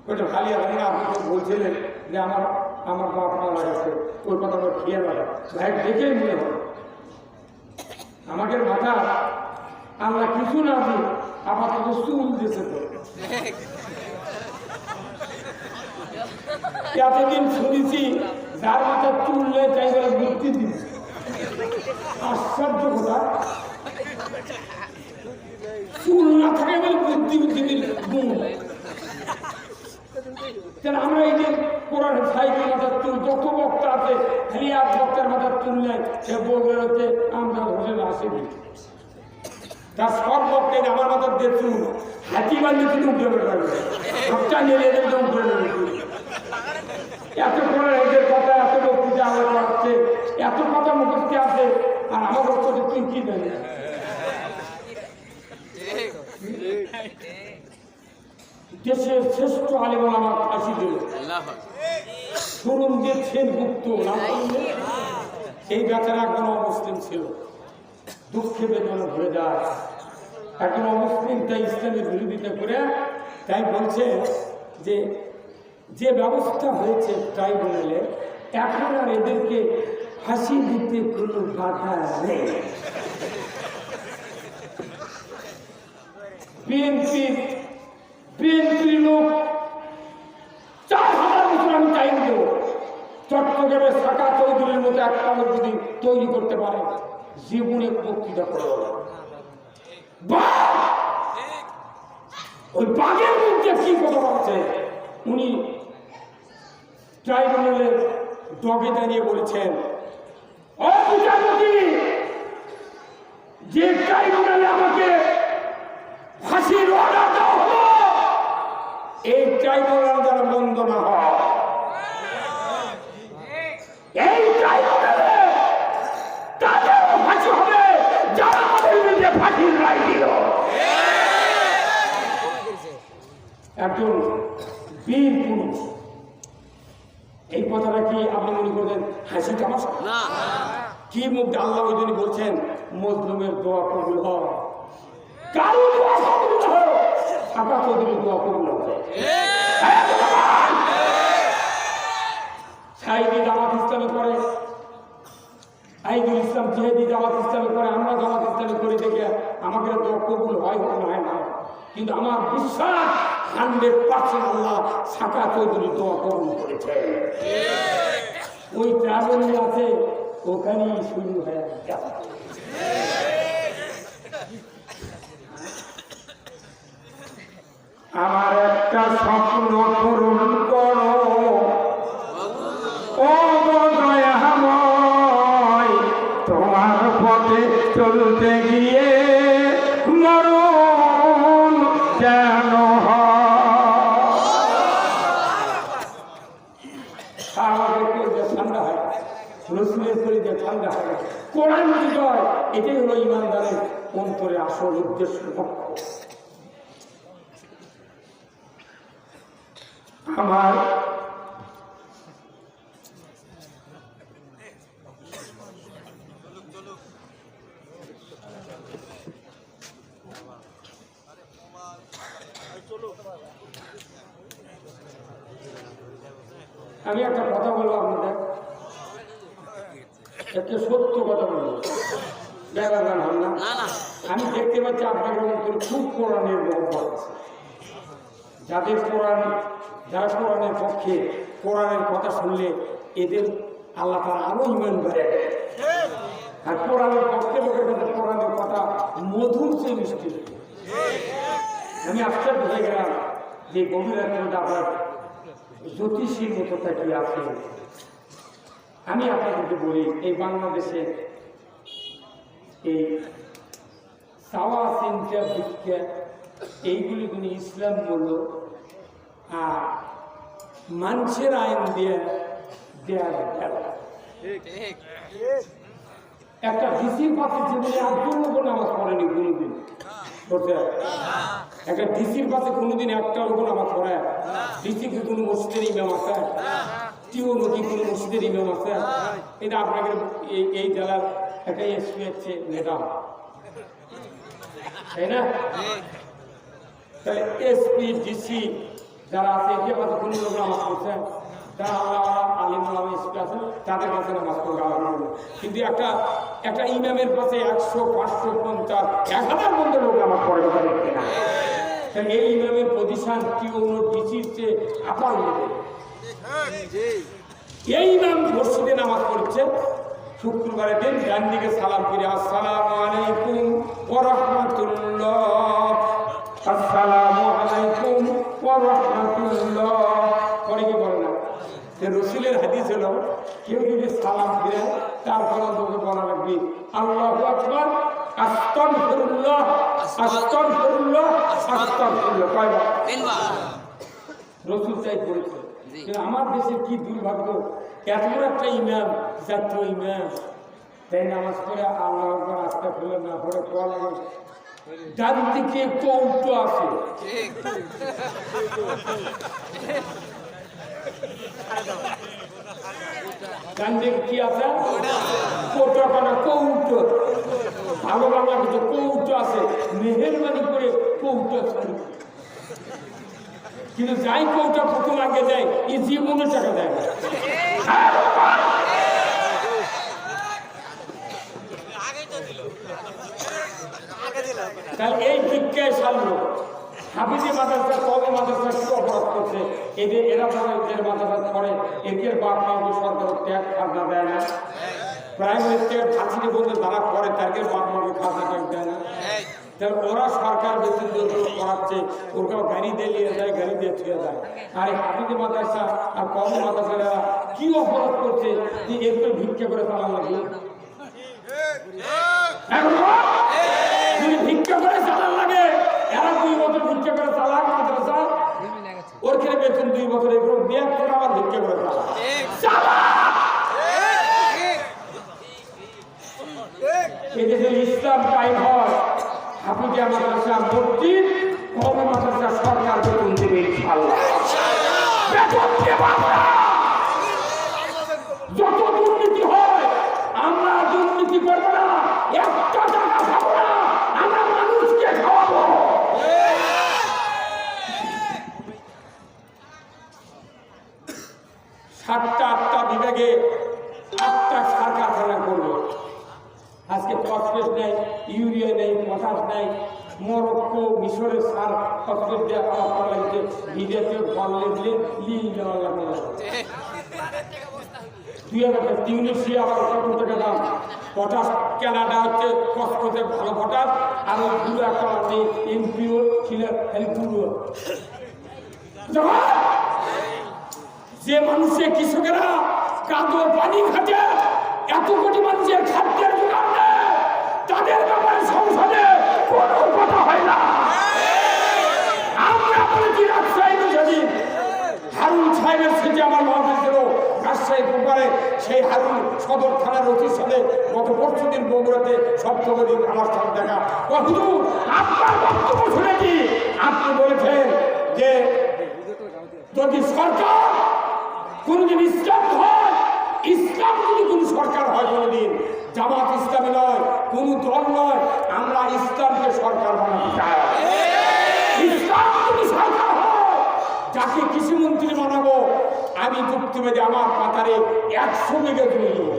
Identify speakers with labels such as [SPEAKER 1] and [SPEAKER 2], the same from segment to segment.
[SPEAKER 1] ওইটা খালি আপনি বলছিলেন যে আমার আমার বাপ মারা গেছে, ওই কথা খেয়ে গেল ভাই, দেখেই মনে হয় আমাদের মাথা আমরা কিছু না দিই, আপাতত চুল দিয়েছে। তো এতদিন শুনেছি যার মাথার চুল নেই তাই বলে মূর্তি দিচ্ছে, আশ্চর্য কথা। চুল না থাকে বলে বুদ্ধিজীবীর গুণ। আমরা এই যে কোরআন সাহিত্যের মাথার চুল যত বক্তা আছে, খালি এক বক্তার মাথার চুল নেই, সে বলবে হচ্ছে আমরা হোসেন আসেনি। তার সব বক্তাই আমার মাথার দিয়ে চুল হাতি বান্ধে কিন্তু উঠে বেড়ে লাগবে, সবটা নিয়ে এদের উঠে বেড়ে। এত কোরআন এদের কথা, এত বক্তৃতা আমার করাচ্ছে, এত কথা মুখস্থ আছে, আর আমার বক্তব্য তুই কি জানি। দেশের শ্রেষ্ঠ আলেম আমার ফাঁসি দিল, শুনুন দিয়েছেন গুপ্ত নাম, এই বেচারা একজন অমুসলিম ছিল, দুঃখে বেদনা ভরে যায়। একজন অমুসলিম তাই ইসলামের বিরোধিতা করে তাই বলছে যে যে ব্যবস্থা হয়েছে ট্রাইব্যুনালে, এখন আর এদেরকে ফাঁসি দিতে কোনো বাধা নেই। বিএনপির লোক 4000 বছর আমি টাইম দেব, চট্টগ্রামের শাখা চৌধুরীর মতো একটা লোক যদি তৈরি করতে পারে, জীবনে বক্তৃতা করো। ওই বাঘের মধ্যে কি কথা বলছে, উনি ট্রাইব্যুনালের ডগে দাঁড়িয়ে বলেছেন, ও বিচারপতি, যে ট্রাইব্যুনালে আমাকে ফাঁসির অর্ডার দেওয়া হলো, এই ট্রাইব্যুনাল যেন বন্ধ না হয়। এই ট্রাইব্যুনালে তাদের ফাঁসি হবে যারা আমাদের বিরুদ্ধে ফাঁসির রায় দিল। একজন বীর পুরুষ, এই কথাটা কি আপনি মনে করবেন হাসি তামাশা? কি মুখ আল্লাহ ওই জন্য বলছেন মজলুমের দোয়া কবুল হয়, কারো দোয়া কবুল হয়, শাখা চৌধুরীর দোয়া কবুল হবে। সাইদি জামাত ইসলামে করে, আইদুল ইসলাম জিহাদি জামাত ইসলামে করে, আমরা জামাত ইসলামে করে দেখে আমাকে দোয়া কবুল হয় হয় না, কিন্তু আমার বিশ্বাস 100% আল্লাহ শাখা চৌধুরীর দোয়া কবুল করেছে। ওই ট্রাভেল আছে ওখানেই শুরু হয়ে গেছে। আমার একটা স্বপ্ন পূরণ করো ও দয়াময়, তোমার পথে চলতে গিয়ে মরণ যেন ঠান্ডা হয়, রসুলের শরীরে ঠান্ডা হয়, কোরআন বিজয়, এটাই হলো ইমানদারের অন্তরে আসল উদ্দেশ্য। আমার আমি একটা কথা বলবো আপনাদের, একটা সত্য কথা বলবো, ব্যাপার হল না। আমি দেখতে পাচ্ছি আপনাদের অন্তরে খুব কোরআনের মহব্বত, যাদের কোরআন, যারা কোরআনের পক্ষে, কোরআনের কথা শুনলে এদের আল্লাহ তাআলা আরো ঈমান বাড়ে। আর কোরআনের পক্ষে লোকের কাছে কোরআনের কথা মধুর চেয়ে মিষ্টি। আমি আশ্চর্য হয়ে গেলাম যে গভীর আপনার জ্যোতিষীর মতো তাকিয়ে আছে। আমি আপনাদেরকে বলি, এই বাংলাদেশে এই সাওয়া চিন্তা ভিক্ষা এইগুলি কোনো ইসলাম বলল, আর মানুষের আইন দিয়ে দেওয়া একটা ডিসির পাশে জীবনে একজন লোক নামাজ পড়েনি কোনোদিন, একটা ডিসির পাশে কোনোদিন একটা লোক নামাজ পড়ে? ডিসি কি কোনো মসজিদের ইমাম আছে? টিও নদী কোনো মসজিদের ইমাম আছে? এটা আপনাকে এই জেলার একটা এসপি হচ্ছে নেতা, তাই না? তাহলে এসপি ডিসি যারা আছে এটি আমাদের কোনো লোক নামাজ পড়ছেন, যারা আল্লাহ আলিম আলম স্কুল আছেন তাদের কাছে নামাজ পড়বে আল্লাহ। কিন্তু একটা ইমামের কাছে 100, 500, 50, 1000 মধ্যে লোক নামাজ পড়ে কথা দেখতে না। এই ইমামের পজিশন কি অন্য ডিসির চেয়ে আপার মধ্যে। এই ইমাম মসজিদে নামাজ পড়ছে শুক্রবারের দিন, ডান দিকে সালাম ফিরে আসসালামু আলাইকুম ওয়া রাহমাতুল্লাহ, আসসালামু আলাইকুম ওয়া রাহমাতুল্লাহ পরে কি বলে না? যে রসুলের হাদিস হলো কেউ যদি সালাম ফিরে তারপরে তোকে বলা লাগবে আল্লাহু আকবার, আস্তাগফিরুল্লাহ, আস্তাগফিরুল্লাহ, আস্তাগফিরুল্লাহ কয়বার? রসুল চাই করেছে। কিন্তু আমার দেশে কি দুর্ভাগ্য, এত বড় একটা ইমাম, জাতীয় ইমাম, তাই নামাজ পড়ে আল্লাহু আকবার আস্তাগফিরুল্লাহ না পড়ে কোয়া লাগে ডান দিকে কৌটো আছে, ডান দিকে কি আছে? কৌটো মানে কৌটো, ভালো বাংলা কিছু কৌটো আছে, মেহেরবানি করে কৌটো ছাড়ি। কিন্তু যাই কৌটা প্রথম আগে দেয় এই জীবনে টাকা দেয় না। তাহলে এই ভিক্ষায় সারল হাফিজি মাদ্রাসা, কওমি মাদ্রাসা কি অপরাধ করছে? এরা এদের মাদ্রাসা করে, এদের বাপ মাকে সরকার ট্যাক্স খাজনা দেয় না। প্রাইমারি স্টেট হাসিনি বলতে যারা করে তাদের বাপ মাকে খাজনা ট্যাক্স দেয় না। তাহলে ওরা সরকার বেতন করাচ্ছে, ওরকেও গাড়ি দিয়ে নিয়ে যায়, গাড়ি দিয়ে ছুঁয়ে যায়। আর এই হাফিজি মাদ্রাসা আর কওমি মাদ্রাসারা কি অপরাধ করছে যে এরপর ভিক্ষা করে চালান লাগে? ভিক্ষা করে চালান লাগে, এরা 2 বছর ভিক্ষা করে চালাক মাদ্রাসা, ওর খেলে বেতন 2 বছর এগুলো দিয়ে করে আবার ভিক্ষা করে চালাক। এদেশে ইসলাম কায়েম হয়, হাফিজি মাদ্রাসা, মসজিদ, কওমি মাদ্রাসা সরকার বেতন দেবে ইনশাআল্লাহ। বেতন দেব আমরা। যত দুর্নীতি হয় আমরা দুর্নীতি করব না, একটা টাকা খাবো না, আমরা মানুষকে খাওয়াবো। 7টা বিভাগে 8টা সার কারখানা করবো। আজকে ফসফেট নেই, ইউরিয়া নেই, পটাশ নেই, মরক্কো মিশরের সার ফসফেট দেওয়া লাগছে, ভিজেতে ফল লেগলে লিল দেওয়া লাগবে। 2000 টিউনিশিয়া আবার কত টাকা দাম, পটাশ কেনাটা হচ্ছে কসকোতে ভালো পটাশ, আর ওই গুঁড়ো একটা আছে এমপিও ছিল খালি গুঁড়ো। যে মানুষের কৃষকেরা কাদো পানি খাটে, এত কোটি মানুষের খাদ্যের যোগান দেয়, তাদের ব্যাপারে সংসদে কোনো কথা হয় না। আমরা বলেছি রাজশাহী যদি হারুন সাহেবের সিটে আমার মহাদেশ ছিল রাজশাহী পুকুরে, সেই হারুন সদর থানার অতির সাথে গত পরশুদিন বগুড়াতে সপ্তমী আমার সাথে দেখা। হুজুর আপনার বক্তব্য শুনেছি, আপনি বলেছেন যে যদি সরকার কোনদিন ইসলাম হয়, ইসলাম যদি কোন সরকার হয় কোনদিন, জামাত ইসলামী নয়, কোন দল নয়, আমরা ইসলামকে সরকার বানাতে চাই। ইসলাম যদি সরকার হয়, যাকে কৃষিমন্ত্রী বানাবো আমি যুক্তিবাদী, আমার পাতারে 100 বিঘা জমি দেবো।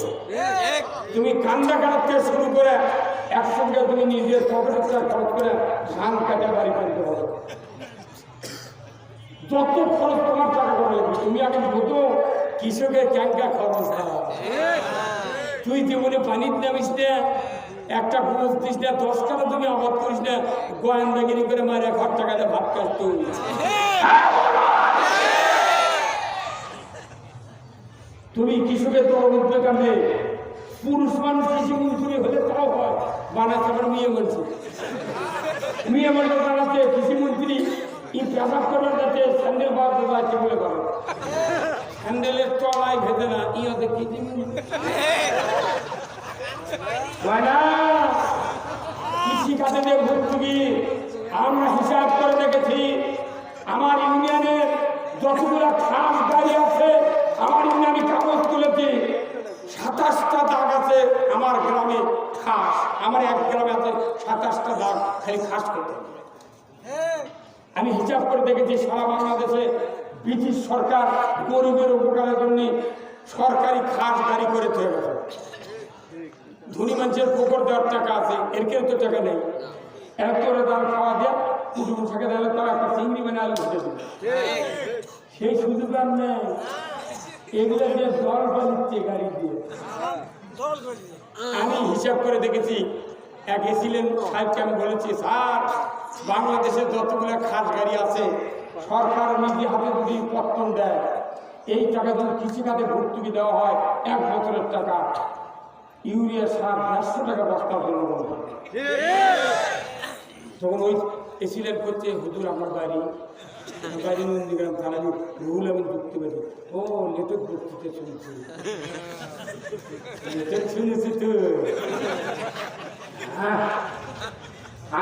[SPEAKER 1] তুমি কান্দা কাটাতে শুরু করে 100 বিঘা তুমি নিজের পকেটে খরচ করে ধান কাটা বাড়ি কিনতে হবে। যত খরচ তোমার টাকা করে লাগবে, তুমি এখন বুঝো কৃষকের ক্যাঙ্কা খরচ হয়। তুই জীবনে পানির নামিস না, একটা গোস দিস না, 10 টাকা তুমি আবাদ করিস না, গোয়েন্দাগিরি করে মারে 1 টাকা দিয়ে ভাত খাস তুই। তুমি কৃষকের দল উঠবে কামে, পুরুষ মানুষ কৃষি মন্ত্রী হলে তাও হয়, বানাতে পারে মেয়ে মানুষ। মেয়ে মানুষ বানাতে কৃষি মন্ত্রী পেশাব করার যাতে স্যান্ডেল বার আছে বলে পারো, স্যান্ডেলের তলায় ভেদে না ইয়ে কি কৃষি খাতে দিয়ে ভর্তুকি। আমরা হিসাব করে দেখেছি, আমার ইউনিয়নের যতগুলো খাস গাড়ি আছে, আমার ইউনিয়নে কাগজ তুলেছি, 27টা দাগ আছে আমার গ্রামে খাস। আমার এক গ্রামে আছে 27টা দাগ খালি খাস করতে। আমি হিসাব করে দেখেছি সারা বাংলাদেশে ব্রিটিশ সরকার গরিবের উপকারের জন্য সরকারি খাস গাড়ি করে তৈরি গেছে। ধনী মানুষের পুকুর দেওয়ার টাকা আছে, এর কেউ তো টাকা নেই। এত করে দাম খাওয়া দেয়, কুটুম থাকে তাহলে তারা একটা চিংড়ি মানে আলু ভেজে দেবে, সেই সুযোগ আর নেই। এগুলো দিয়ে জল বানিচ্ছে গাড়ি দিয়ে। আমি হিসাব করে দেখেছি, এক এসিলেন সাহেবকে আমি বলেছি, স্যার বাংলাদেশে যতগুলো খাস গাড়ি আছে সরকার নিজে হাতে যদি পত্তন দেয়, এই টাকা যদি কৃষিখাতে ভর্তুকি দেওয়া হয় 1 বছরের টাকা, ইউরিয়া সার 150 টাকা বস্তা জন্য। তখন ওই এসিলেন্ট করছে, হুজুর আমার বাড়ি নন্দীগ্রাম থানা, রুল আমি ঢুকতে পারি। ও নেটক বক্তৃতা শুনছি, শুনেছি তো।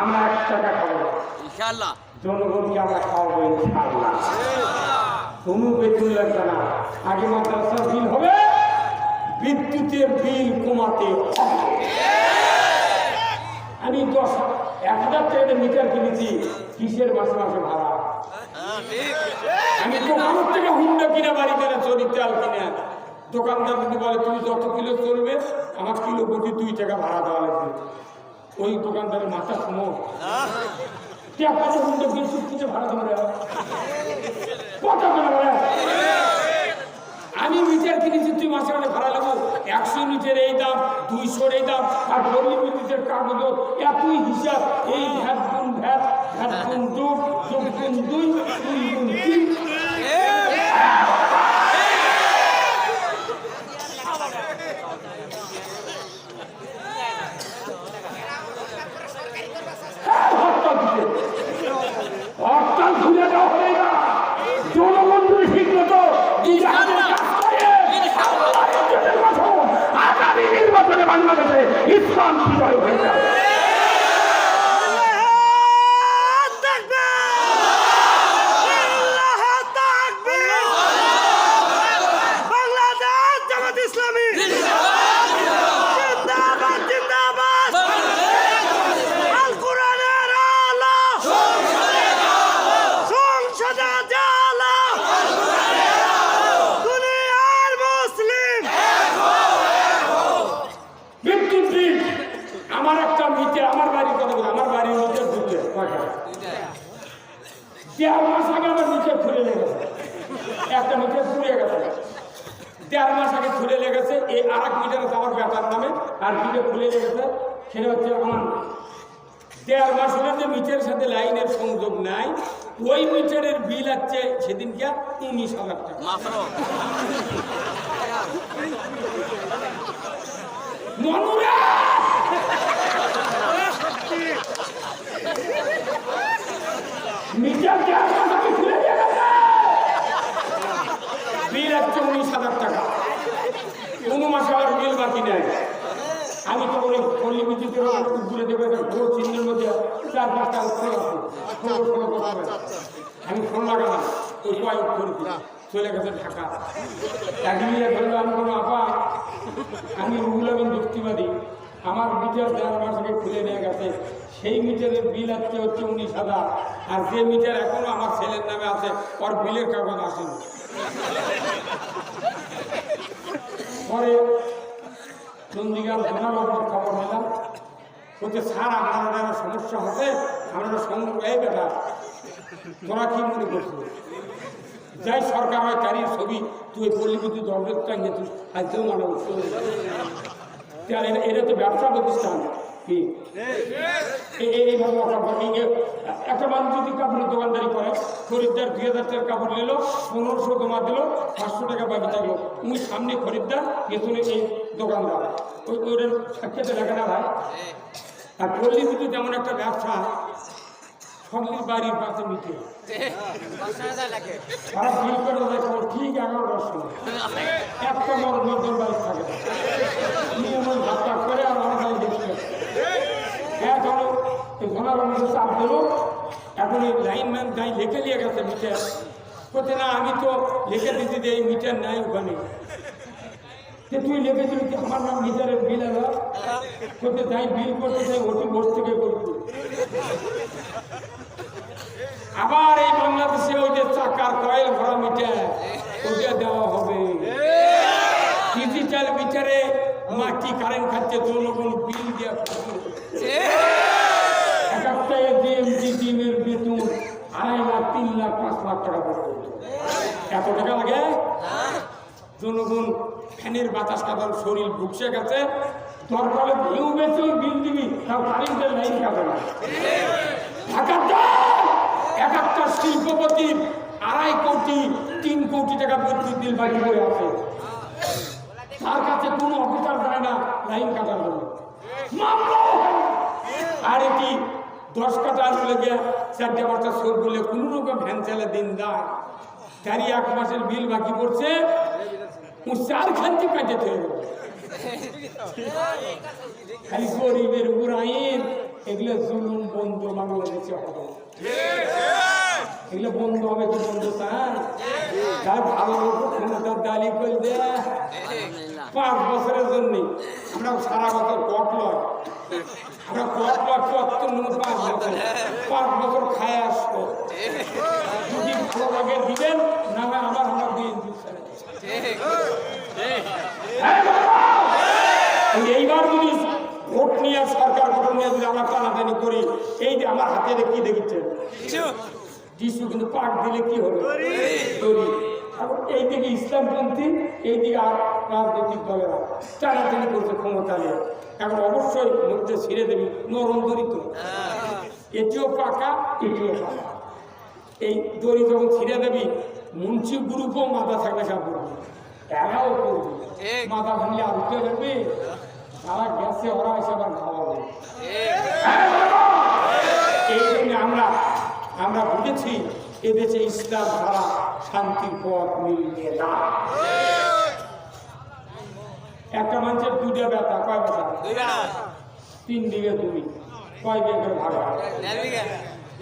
[SPEAKER 1] আমরা 1 টাকা খাবো ইনশাআল্লাহ, জনগণকে আমরা খাওয়াবো ইনশাআল্লাহ। কোনো বেতন লাগবে না, আগে মাদ্রাসার বিল হবে, বিদ্যুতের বিল কমাতে হবে। আমি 10,000 টাকা মিটার কিনেছি, কিসের মাসে মাসে ভাড়া? আমি দোকানের থেকে হুন্ডা কিনে বাড়ি কিনে চলি, তেল কিনে। দোকানদার যদি বলে তুমি যত কিলো চলবে আমার কিলো প্রতি 2 টাকা ভাড়া দেওয়া লাগবে, ওই দোকানদারের মাথা শুনো, হুন্ডা বিদ্যুৎ কিনে ভাড়া দেবে কত করে? আমি মিটার কিনেছি, তুই মাসে মাসে ভাড়া লাগবো 100 ইউনিটের এই দাম, 200 এই দাম, আর 40 ইউনিটের কাগজ এতই হিসাব। এই ভ্যাট গুণ ভ্যাট, ভ্যাট গুণ যোগ, যোগ গুণ 2, 2 গুণ 3। হরতাল খুলে দেওয়া হবে না, জনগণ ঠিক মতো আগামী নির্বাচনে বাংলাদেশে ইসলাম বিজয় হয়ে যাবে। আমার একটা মিটার, আমার বাড়ির কথা বলি, আমার বাড়ির মিটার ঢুকছে 1.5 মাস আগে আমার মিটার খুলে লেগেছে, একটা মিটার খুলে গেছে 1.5 মাস আগে খুলে লেগেছে। এই আরেক মিটার আছে আমার বেটার নামে, আর যেটা খুলে লেগেছে সেটা হচ্ছে আমার 1.5 মাস হলে যে মিটারের সাথে লাইনের সংযোগ নাই, ওই মিটারের বিল আছে সেদিনকে 19,000 টাকা মাত্র। মনুরা মিটার খুলে দিয়ে গেছে, বিল হচ্ছে 19,000 টাকা, কোনো মাসে আমার বিল বাকি নেই। আমি তো ওই পল্লী বিদ্যুতের ঘুরে দেবো, পুরো চিহ্নের মধ্যে 4-5টা উৎসব আছে, আমি ফোন লাগালাম, ওই কয় উৎসব চলে গেছে ঢাকা। একদিন ধরলো আমি কোনো আপা, আমি রুহুল আমিন যুক্তিবাদী, আমার মিটার 1.5 মাস আগে খুলে নিয়ে গেছে, সেই মিটারের বিল হচ্ছে 19,000, আর যে মিটার এখনো আমার ছেলের নামে আছে ওর বিলের কাগজ আসেনি। পরে নন্দীগ্রাম থানার খবর নিলাম, বলছে স্যার আপনার সমস্যা হচ্ছে, আমরা সংগ্রহ এই বেটা তোরা কি মনে করছো, যাই সরকার হয় তারই ছবি তুই পল্লী বিদ্যুৎ দলের টাঙিয়ে তুই আজকেও মানব। এটা তো ব্যবসা প্রতিষ্ঠান, কি এইভাবে একটা মানুষ যদি কাপড়ের দোকানদারি করে, খরিদ্দার 2,000 টাকার কাপড় নিল, 1500 জমা দিল, 500 টাকা বাকি থাকলো, উনি সামনে খরিদ্দার, পেছনে এই দোকানদার, ওদের সাক্ষাতে লাগে না ভাই। আর পল্লী বিদ্যুৎ এমন একটা ব্যবসা, সবই বাড়ির পাশে মিটে সারা বিল করে ঠিক 11টার সময় একটা বড় নতুন বাইক থাকে এমন ভাগ করে, আর আমার বাড়ি দেখতে এখন ঘনার মধ্যে চাপ দিল। এখন এই লাইনম্যান যাই লিখে নিয়ে গেছে মিটার, বলছে না আমি তো লিখে দিচ্ছি যে এই মিটার নাই ওখানে, তুই লিখে দিবি আমার নাম মিটারের বিল এলো, করতে যাই বিল করতে চাই ওটি ভোট থেকে করবি। আবার এই বাংলাদেশে ওই যে চাকার কয়েল ভরা মিটার ওটা দেওয়া হবে। ডিজিটাল মিটারে মাটি কারেন্ট খাচ্ছে, জনগণ বিল দেওয়া এক একটা ডিমের বেতন 2.5 লাখ 3 লাখ 5 লাখ টাকা পর্যন্ত। এত টাকা লাগে? জনগণ ফ্যানের বাতাস কাটার শরীর ভুগসে গেছে, দরকারে ভিউ বেশি বিল দিবি, তাও কারেন্টের লাইন কাটে না। এক একটা শিল্পপতির 2.5 কোটি 3 কোটি টাকা বিদ্যুৎ বিল বাকি করে আছে, তার কাছে কোনো অফিসার যায় না লাইন কাটার জন্য। আর এটি 10 কাটার লেগে 4টা 5টা সর বলে কোনো রকম ভ্যান চালে দিন দেয়, তারই 1 মাসের বিল বাকি পড়ছে, ও 4 খানটি কাটে থেকে খালি গরিবের উপর আইন। এগুলো জুলুম বন্ধ বাংলাদেশে হবে, এগুলো বন্ধ হবে তো বন্ধ চান? তার ভালো ক্ষমতার দালি করে দেয় 5 বছরের জন্য। আমরা সারা বছর কট লয়, আমরা কট লয় 5 বছর খায় আসবো। যদি ভালো লাগে দিবেন, না আমার দিয়ে দিচ্ছেন। এইবার যদি ভোট নিয়ে সরকার গঠন নিয়ে যদি আমরা টানাটানি করি, এই যে আমার হাতে কি দেখেছেন টিস্যু, কিন্তু পাক দিলে কি হবে? এইদিকে ইসলামপন্থী, এইদিকে আর রাজনৈতিক দলেরা টানাটানি করছে ক্ষমতা নিয়ে। এখন অবশ্যই মধ্যে ছিঁড়ে দেবি নরম দড়ি, তো এটিও পাকা এটিও পাকা। এই দড়ি যখন ছিঁড়ে দেবি, মুন্সি গ্রুপও মাথা থাকবে সব করবি, এরাও করবি, মাথা ভাঙলে আর উঠে যাবে, তারা গেছে ওরা এসে আবার খাওয়াবে। এই জন্য আমরা বুঝেছি এদেশে ইসলাম ছাড়া শান্তির পথ মিলবে না। একটা মানুষের 2টা ব্যথা, কয় ব্যথা? 3 বিঘে জমি, কয় বিঘে ভাগ?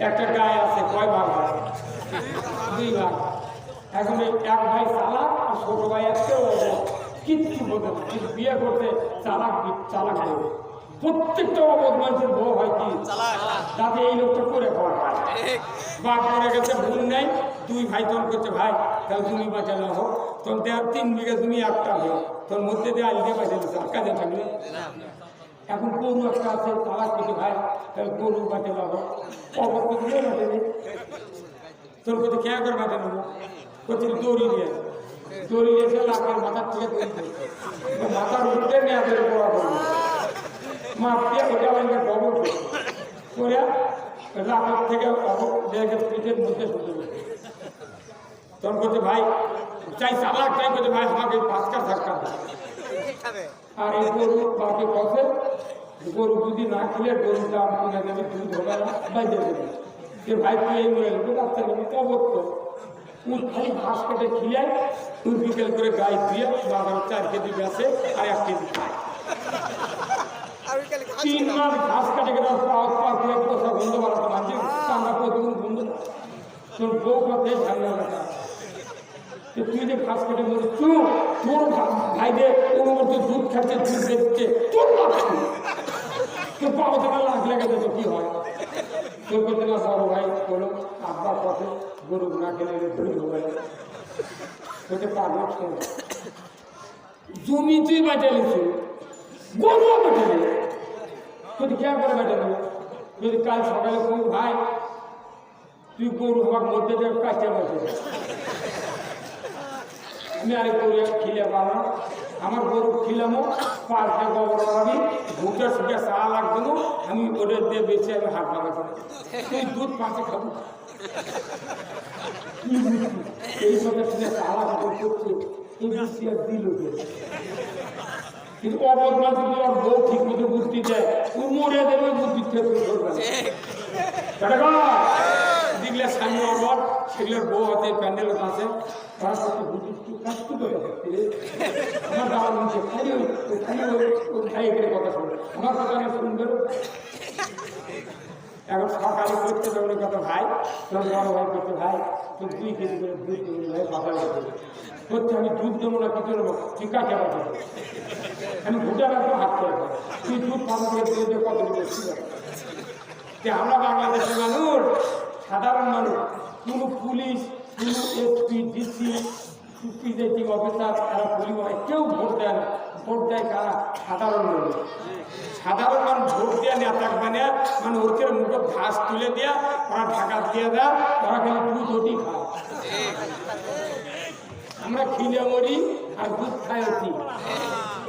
[SPEAKER 1] একটা গায়ে আছে, কয় ভাগ? 2 ভাগ। এখন এক ভাই চালাক আর ছোট ভাই আসছে, কিচ্ছু বোঝে না, কিন্তু বিয়ে করতে চালাক দেবে। প্রত্যেকটা অবধ মানুষের বউ হয় কি যাতে এই লোকটা করে খাওয়া পায়। বাপ করে গেছে, ভুল নেই, 2 ভাই তখন করছে, ভাই তাহলে তুমি বাঁচানো হোক, তখন 3 বিঘা তুমি একটা হোক, তোর মধ্যে দিয়ে আলিয়ে বাঁচালো, কাজে থাকলে। এখন গরু একটা আছে, তালাক করছে, ভাই তাহলে গরু বাঁচানো হোক, অবর করতে বাঁচে তোর করতে খেয়া করে বাঁচানো হোক, করছে দড়ি দিয়ে এসে লাখের মাথার থেকে মাথার উঠতে মেয়াদের পড়া করবে, মাপ দিয়ে ওটা আমাদের খবর করে লাখের থেকে পিঠের মধ্যে শুনতে হবে। তখন করছে, ভাই চাই চালাক, চাই করছে, ভাই আমাকে 5 কাজ থাকা। আর এই গরু বাকি পথে গরু যদি না খেলে গরুর দাম কিনে দেবে, দুধ হবে না, বাইরে দেবে। যে ভাই তুই এই মরে গেলে রাস্তা নেবে কবর, তো উঠ খালি ঘাস কেটে খিলায়, তুই বিকেল করে গায়ে দিয়ে বাবার 4 কেজি বেছে আর 1 কেজি খায়। 3 মাস ঘাস কাটে গেলে বন্ধ বানাতে মানছি, আমরা প্রতিদিন বন্ধ। তোর বউ কথা ঝামেলা লাগা, তুই যে ঘাস কেটে মরে তোর ভাইদের ওর মধ্যে দুধ খাচ্ছে, দুধ বেঁচছে, তোর লাগছে, তোর বাবা তোমার লাখ লেগে যেত কি হয়? তোর করতে না বড় ভাই বলো আব্বার পথে গরু না খেলে দুধ হবে না, তোকে পারবে জমি তুই বাঁচা নিচ্ছি, গরুও বেঁচে নেবে, তুই খেয়াল করে বেঁচে নেবে। যদি কাল সকালে কোন ভাই তুই গরু হওয়ার মধ্যে কাছে বসে, আমি আরেক গরু খিলে পাবো, আমার গরু খিলামো, পার্কে গোবর আমি ভুটে শুকে চা লাগবে, আমি ওদের দিয়ে বেঁচে আমি হাত লাগাবো, তুই দুধ 5 খাবো। এই সব চা লাগাবো করছে, দিল কিন্তু অবদমান যদি ওর বউ ঠিক মতো বুদ্ধি দেয়, ও মরে দেবে, বুদ্ধি থেকে ধরবে। দেখলে স্বামী অবর, সেগুলোর বউ হাতে প্যান্ডেল আছে, তার সাথে বুদ্ধি কাজ করে আমার দাওয়ার নিচে খালি খাই করে কথা শুনবে, আমার কথা আমি শুনবে। এখন সকালে করতে যাবে কথা, ভাই তোর বড় ভাই করতে, ভাই তোর 2 কেজি করে দুধ দেবো, ভাই সকালে করতে আমি দুধ দেবো না, কিছু নেবো, তুই কাকে পাবো, আমি ভুটা রাখবো হাত করে, তুই দুধ খাবো দিয়ে কত আমরা বাংলাদেশের মানুষ সাধারণ মানুষ, কোনো পুলিশ, কোনো এসপি, ডিসি, প্রিজাইডিং অফিসার, তারা পুলিশ হয়, কেউ ভোট দেয় না। ভোট দেয় কারা? সাধারণ মানুষ। সাধারণ মানুষ ভোট দেওয়া নেতা বানিয়ে মানে ওদের মুখে ঘাস তুলে দেয়া, ওরা ঢাকা দিয়ে দেয়, ওরা খালি দুধ ওটি খায়। আমরা খিলে মরি আর দুধ খাই অতি।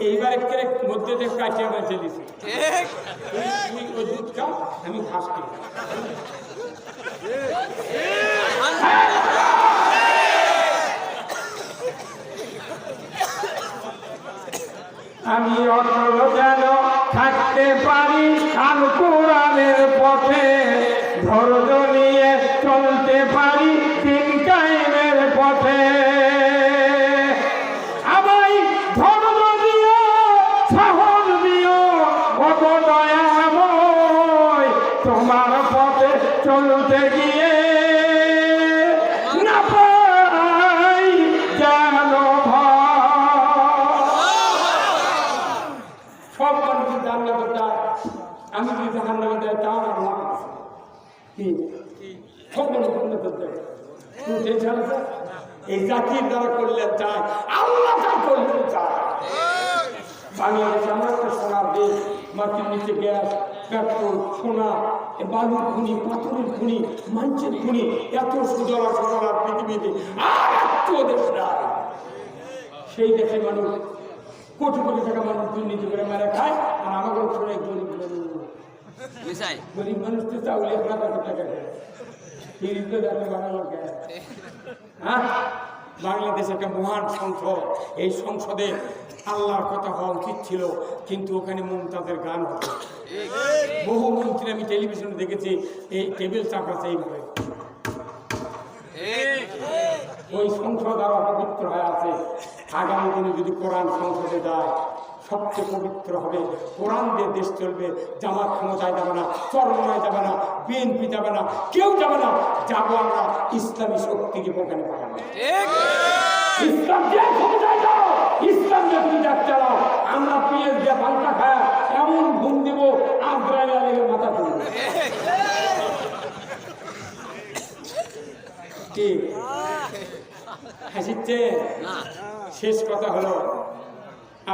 [SPEAKER 1] এইবার একটা মধ্যে দিয়ে কাটিয়ে বেঁচে দিছি, ওই দুধ খাও, আমি ঘাস খাই। আমি অটল যেন থাকতে পারি আল কোরআনের পথে, ধৈর্য নিয়ে চলতে পারি দিন কায়েমের পথে। আমায় ধৈর্য দিও, সাহস দিও, কত দয়াময়, তোমার পথে চলতে গিয়ে না পাই যেন সব মানুষ জান্নাত চায়। আমি যদি জান্নাত দেয় তাও না আমার কি সব মানুষ জান্নাত দেয়। তুমি টেনশন আছে? এই জাতির দ্বারা করলে চায়, আল্লাহ যা করলে চায়। বাংলাদেশে আমরা একটা সোনার দেশ, মাটির নিচে গ্যাস, পেট্রোল, সোনা, বালুর খনি, পাথরের খনি, মাঞ্চের খনি, এত সুজলা সুজলা পৃথিবীতে আর এত দেশ নাই। সেই দেশে মানুষ কোটি কোটি টাকা মানুষ দুর্নীতি করে মারা খায়, আর আমাকে শুনে গরিব গরিব মানুষ তো চাউলে আপনার কত টাকা খায়, তো যাতে বানালো হ্যাঁ। বাংলাদেশ একটা মহান সংসদ, এই সংসদে আল্লাহর কথা হওয়া উচিত ছিল, কিন্তু ওখানে মমতাজের গান হতো। বহু মন্ত্রী আমি টেলিভিশনে দেখেছি এই টেবিল চাপড়াচ্ছে এইভাবে। ওই সংসদ আরো পবিত্র হয়ে আছে। আগামী দিনে যদি কোরআন সংসদে যায়, সবচেয়ে পবিত্র হবে, কোরআন দিয়ে দেশ চলবে। জামাত ক্ষমতায় যাবে না, চরমনায় যাবে না, বিএনপি যাবে না, কেউ যাবে না, যাবো আমরা ইসলামী শক্তিকে ওখানে পাঠাবো। ইসলাম দিয়ে ক্ষমতায় যাও, ইসলাম দিয়ে তুমি যাক চালাও। আমরা পিএস দিয়ে পাল্টা খায় এমন ঘুম দিব, আগ্রায় লেগে মাথা তুলবে। ঠিক হাসিচ্ছে। শেষ কথা হলো,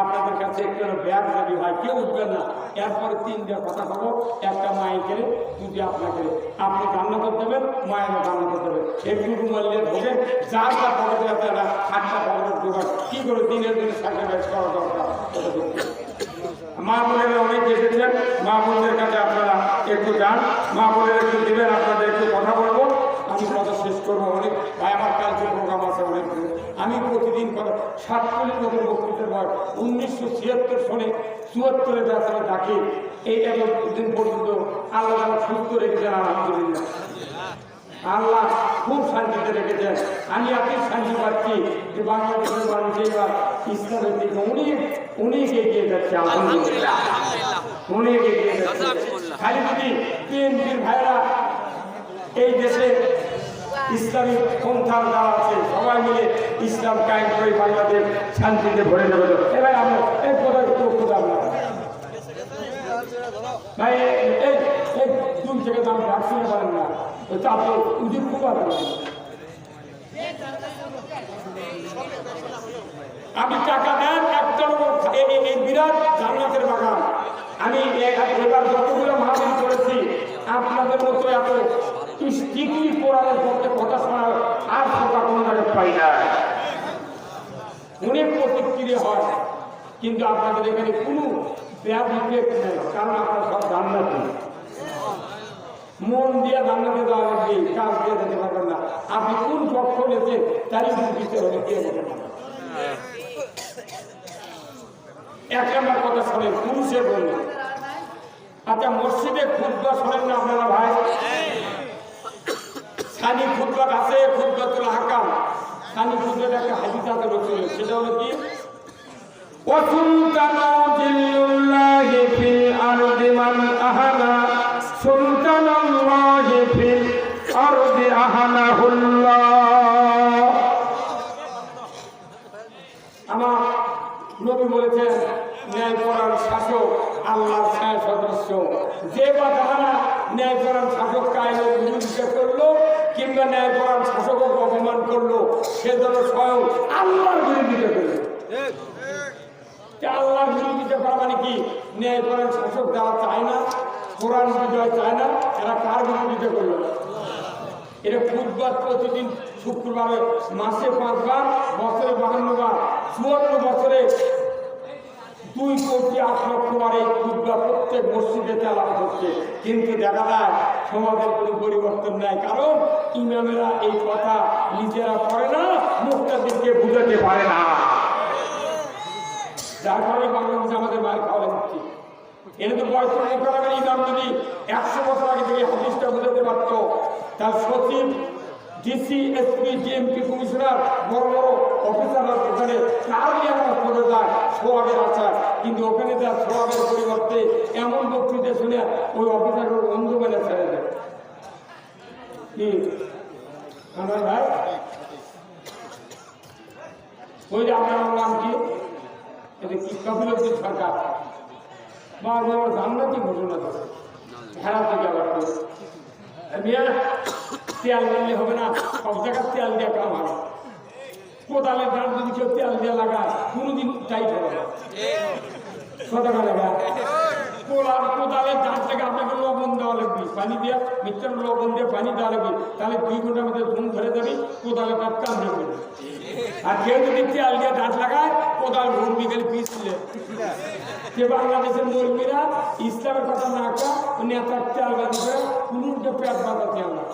[SPEAKER 1] আপনাদের কাছে একটু ব্যাগ যদি হয় কেউ উঠবেন না। এরপরে তিনটা কথা হবো, একটা মাইকে যদি আপনাকে, আপনি জান্নাত দেবেন, মায়ের জান্নাত দেবেন। একটু রুমালিয়ে ধরে যার যা পকেটে আছে না, হাতটা পকেটে ঢোকান, কি করে দিনের দিনে স্যাক্রিফাইস করা দরকার। মা বোনেরা অনেক এসেছেন, মা বোনদের কাছে আপনারা একটু যান, মা বোনেরা একটু দেবেন, আপনাদের একটু কথা বলবো। আমি কথা শেষ করবো, অনেক ভাই আমার কালকে প্রোগ্রাম আছে অনেক। আমি প্রতিদিন কথা 47 মতো বক্তৃতার পর 1976 সনে 74-এ যারা ডাকি, এই এতদিন পর্যন্ত আল্লাহ তারা সুস্থ রেখেছেন। আলহামদুলিল্লাহ, আল্লাহ খুব শান্তিতে রেখেছেন। আমি আপনি শান্তি পাচ্ছি যে বাংলাদেশের মানুষ এবার ইসলামের দিকে অনেক এগিয়ে যাচ্ছে। আলহামদুলিল্লাহ, অনেক এগিয়ে যাচ্ছে। খালি যদি বিএনপির ভাইরা এই দেশে ইসলামিক পন্থার যারা আছে সবাই মিলে ইসলাম কায়েম করে বাংলাদেশ শান্তিতে ভরে যাবে। এবার আমরা এই কোথায় ভাই এই দুই থেকে দাম ভ্যাকসিনে পারেন না, আপনি উচিত খুব আছে। আপনি টাকা দেন একটা এই বিরাট জান্নাতের বাগান। আমি এবার যতগুলো মাহফিল করেছি আপনাদের মতো এত স্ট্রিক্টলি কোরআনের পক্ষে কথা শোনার আর কথা কোনো জায়গায় পাই না। অনেক প্রতিক্রিয়া হয়, কিন্তু আপনাদের এখানে কোনো ব্যাড ইফেক্ট নেই, কারণ আপনারা সব জান্নাতি। মন দিয়ে জান্নাতে যাওয়া লাগবে, কাজ দিয়ে যেতে পারবেন না। আপনি কোন পক্ষ নিয়েছেন তারই দিতে হবে, কে বলেন। এক নম্বর কথা শোনেন, পুরুষের বললেন। আচ্ছা, মসজিদে খুতবা শোনেন না আপনারা ভাই? সানি খুতবা আছে, খুতবাতুল আহকাম। সানি খুতবাটা একটা হাদিস আছে রসুলের, সেটা হলো কি? ওয়াসুলতানু জিল্লুল্লাহি ফিল আরদি মান আহানা সুলতানাল্লাহি ফিল আরদি আহানাহুল্লাহ। আমার নবী বলেছেন, ন্যায় পরায়ণ শাসক আল্লাহর ছায়া সদৃশ্য। যে বা যারা ন্যায়পরায়ণ শাসক কায়েমের বিরোধিতা করলো কিংবা ন্যায়পরায়ণ শাসককে অপমান করলো, সে যেন স্বয়ং আল্লাহর বিরোধিতা করলো। আল্লাহর বিরোধিতা করা মানে কি? ন্যায়পরায়ণ শাসক যারা চায় না, কোরআন বিজয় চায় না, এরা কার বিরোধিতা করলো? এরা বুধবার প্রতিদিন, শুক্রবারে, মাসে 5 বার, বছরে 52 বার, 54 বছরে 2,08,00,000 বার এই বুধবার প্রত্যেক মসজিদে তেলাওয়াত হচ্ছে। কিন্তু দেখা যায় সমাজের কোনো পরিবর্তন নাই, কারণ ইমামেরা এই কথা নিজেরা করে না, মুক্তাদিরকে বুঝাতে পারে না। যার কারণে বাংলাদেশে আমাদের মায়ের খাওয়া হচ্ছে। এটা তো বয়স করাবেন। ইমাম যদি 100 বছর আগে থেকে হাদিসটা বুঝাতে পারত, তার সচিব, ডিসি, এসপি, ডিএমপি, কমিশনার, বড় বড় অফিসাররা ওখানে কারই আমার করে যায় সোয়াবের আচার, কিন্তু ওখানে তার সোয়াবের পরিবর্তে এমন বক্তৃতা শুনে ওই অফিসারের অন্ধ মেনে ছেড়ে দেয়। কি আমার ভাই, ওই যে আপনার নাম কি? এটা কি কপিলদ্বীপ সরকার বা জান্নাতি ঘোষণা করে হেরা থেকে আবার তেল দিলে হবে না, সব জায়গায় তেল দিয়ে কাম হবে। কোদালের দাঁত যদি কেউ তেল দিয়ে লাগায় কোনোদিন টাইট হবে না। কতটা লাগায় কোদালের দাঁত থেকে আপনাকে লবণ দেওয়া লাগবে, পানি দিয়ে মিক্সার লবণ দিয়ে পানি দেওয়া লাগবে, তাহলে 2 ঘন্টার মধ্যে ঘুম ধরে যাবে, কোদালের দাঁত কামড়ে পড়বে। আর কেউ যদি তেল দিয়ে দাঁত লাগায় কোদাল ঘুরবি গেলে পিছলে। যে বাংলাদেশের মৌলবীরা ইসলামের কথা না কা নেতার তেল বাজি করে কোনটা পেট বাঁধাতে আমরা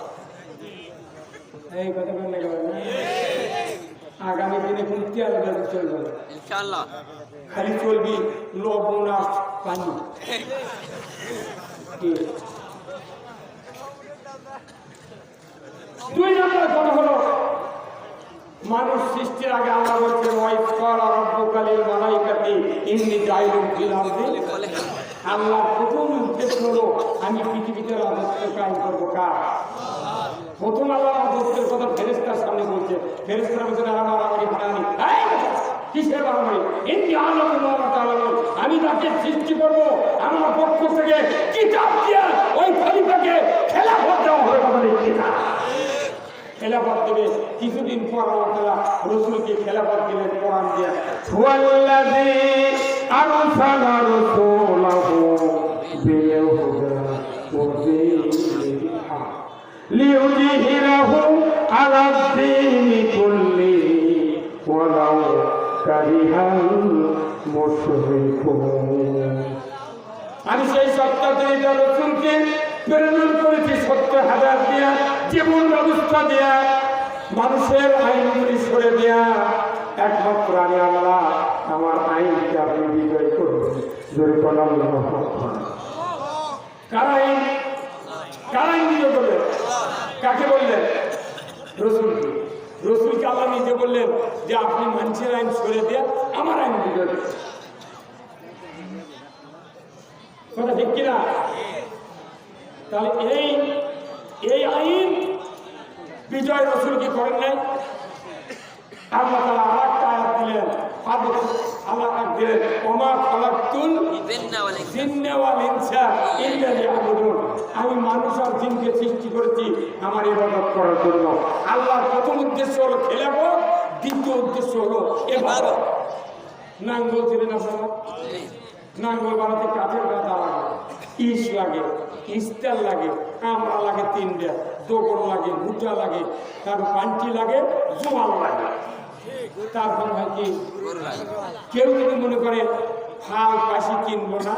[SPEAKER 1] এই কথা বললে আগামী দিনে কোন তেল বাজি চলবে না, ইনশাআল্লাহ। খালি চলবি লবণ আর পানি। 2 নম্বর কথা হলো, মানুষ সৃষ্টির আগে আল্লাহ বলছেন আল্লাহর প্রথম উদ্দেশ্য হলো আমি পৃথিবীতে রাজত্ব কায়েম করবো। কার? প্রথম আল্লাহ রাজত্বের কথা ফেরেশতার সামনে বলছে। ফেরেশতারা বলছেন কিসের বাড়াবাড়ি? আমি তাকে সৃষ্টি করবো, আমার পক্ষ থেকে কিতাব দিয়ে ওই খলিফাকে খেলাফত দেওয়া হবে। কথা দেখি না, খেলাফত দেবে। কিছুদিন পর আল্লাহ তাআলা রাসূলকে খেলাফত দিলেন কোরআন দিয়ে। ওয়াল্লাযী আরসালা রাসূলাহু বিল হুদা ওয়া দীনিল হক লিইয়ুযহিরাহু আলা দ্দীনি কুল্লিহি ওয়ালাউ কারিহাল মুশরিকুন। আমি সেই সত্যাগ্রহী রাসূলকে প্রেরণ করেছি সত্য হাজার দিয়া, জীবন ব্যবস্থা দেয়া, মানুষের আইনগুলি সরে দেয়া। একমাত্র আমি আল্লাহ, আমার আইনকে আপনি বিজয় করবেন। জোরে বললাম কার আইন? কার আইন বিজয় করবেন? কাকে বললেন? রসুলকে। রসুলকে আল্লাহ নিজে বললেন যে আপনি মানুষের আইন সরে দেয়া, আমার আইন বিজয় করবেন। কথা ঠিক কিনা? তাহলে এই আইন বিজয় রসুল কি করেন নাই? আল্লাহ তাআলা আরেকটা আয়াত দিলেন, আল্লাহ দিলেন ওমা খালাকতুল জিন্না ওয়াল ইনসা ইল্লা লিয়াবুদুন। আমি মানুষ আর জিনকে সৃষ্টি করেছি আমার ইবাদত করার জন্য। আল্লাহর প্রথম উদ্দেশ্য হলো খেলাফত, দ্বিতীয় উদ্দেশ্য হলো ইবাদত। নাঙ্গল ছিলেন আপনারা? নাঙ্গল বানাতে কাঠের গাদা লাগে, ইস লাগে, ইস্টার লাগে, কামড়া লাগে, 3টা দোগর লাগে, ভুটা লাগে, তার পান্টি লাগে, জোয়াল লাগে। তারপর হয় কি, কেউ যদি মনে করে হাল পাশি কিনবো না,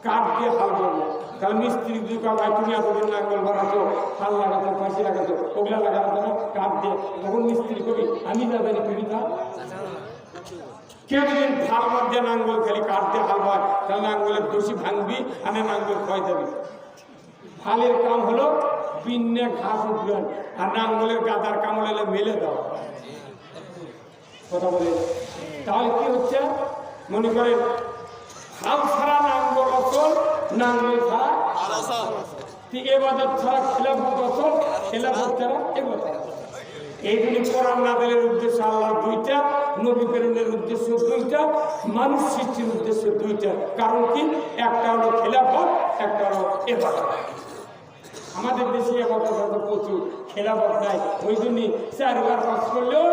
[SPEAKER 1] কাঠ দিয়ে হাল করবো, তাহলে মিস্ত্রি যদি ভাই তুমি এতদিন নাঙ্গল বানাতো, হাল লাগাতো, পাশি লাগাতো, ওগুলা লাগাতো না কাঠ দিয়ে, তখন মিস্ত্রি কবি আমি না জানি তুমি তা। কেউ যদি ফাল বাদ দিয়ে নাঙ্গল খালি কাঠ দিয়ে হাল হয়, তাহলে নাঙ্গলের দোষী ভাঙবি, আমি নাঙ্গল ক্ষয় যাবি। ফালের কাম হলো পিন্নে ঘাস উঠবেন, আর নাঙ্গলের গাদার কাম হলে মেলে দাও। কথা বলে তাহলে কি হচ্ছে? মনে করেন হাল ছাড়া নাঙ্গল অচল, নাঙ্গল ছাড়া এবাদত ছাড়া খেলাফত অচল, খেলাফত ছাড়া এবাদত। এইগুলি কোরআন নাযিলের উদ্দেশ্য আল্লাহ 2টা, নবী প্রেরণের উদ্দেশ্য দুইটা, মানুষ সৃষ্টির উদ্দেশ্য দুইটা। কারণ কি? একটা হলো খেলাফত, একটা হলো ইবাদত। আমাদের দেশে ইবাদত প্রচুর, খেলাফত নাই। ওই জন্যই 4 বার পাস করলেও